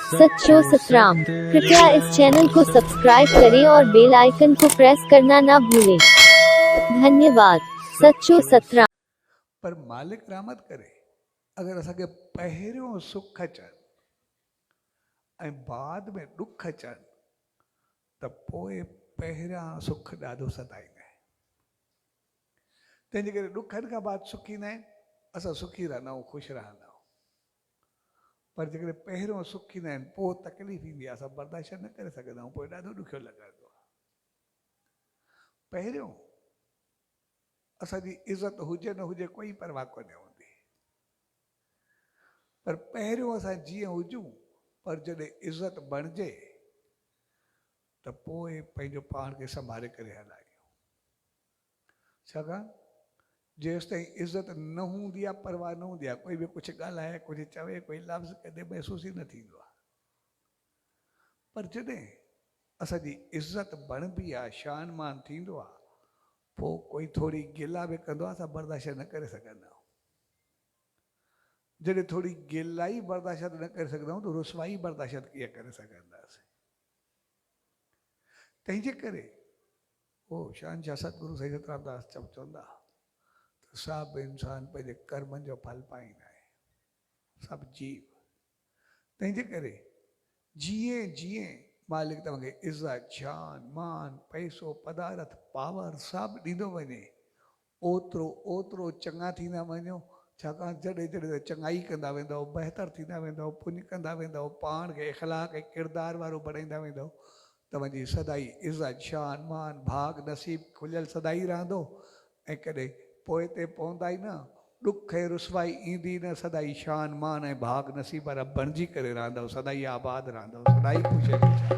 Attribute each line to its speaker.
Speaker 1: सच्चो सतराम। कृपया इस चैनल को सब्सक्राइब करें और बेल आइकन को प्रेस करना ना भूलें। धन्यवाद। सच्चो सतराम।
Speaker 2: पर मालिक रहमत करे अगर असांखे पहिरियों सुख अचनि ऐं बाद में दुख अचनि त पोइ पहिरियां सुख ॾाढो सताईंदा आहिनि। तंहिंजे करे ॾुखनि खां बाद सुख ईंदा आहिनि, असां सुखी रहंदा आहियूं, ख़ुशि रहंदा आहियूं। पर जेकॾहिं पहिरियों सुख ईंदा आहिनि पोइ तकलीफ़ ईंदी आहे, असां बर्दाश्त न करे सघंदा आहियूं, पोइ ॾाढो ॾुखियो लॻंदो आहे। पहिरियों असांजी इज़त हुजे न हुजे कोई परवाह कोन्हे हूंदी, पर पहिरियों असां जीअं हुजूं, पर जॾहिं इज़त बणिजे त पोइ पंहिंजो पाण खे संभाले करे हलायूं। छाकाणि जेसि ताईं इज़त न हूंदी आहे, परवाह न हूंदी आहे, कोई बि कुझु ॻाल्हाए, कुझु चवे, कोई लफ़्ज़ कॾहिं महसूस ई न थींदो आहे। पर जॾहिं असांजी इज़त बणिबी आहे, शान मान थींदो आहे, पोइ कोई थोरी गिला बि कंदो आहे, असां बर्दाश्त न करे सघंदा आहियूं। जॾहिं थोरी गिलाई बर्दाश्त न करे सघंदा आहियूं त रुसवाई बर्दाश्त कीअं करे सघंदासीं। तंहिंजे करे उहो शहंशाह सतगुरु साईं सतराम दास चवंदा त सभु इंसान पंहिंजे कर्मनि जो फल पाईंदा आहिनि, सभु जीव। तंहिंजे करे जीअं जीअं मालिक तव्हांखे इज़त, शान, मान, पैसो, पदार्थ, पावर सभु ॾींदो वञे, ओतिरो ओतिरो चङा थींदा वञो। छाकाणि जॾहिं जॾहिं चङाई कंदा वेंदव, बहितर थींदा वेंदव, पुञ कंदा वेंदव, पाण खे इख़लाक़ ऐं किरदार वारो बणाईंदा वेंदव, तव्हांजी सदाई इज़त, शान, मान, भाग, नसीब खुलियल सदाई रहंदो। ऐं कॾहिं पोइ ते पवंदा ई न, ॾुख ऐं रुसवाई ईंदी न, सदाई शान, मान ऐं भाग नसीब वारा बणिजी करे रहंदव, सदाई आबाद रहंदव, सदाई ख़ुशि।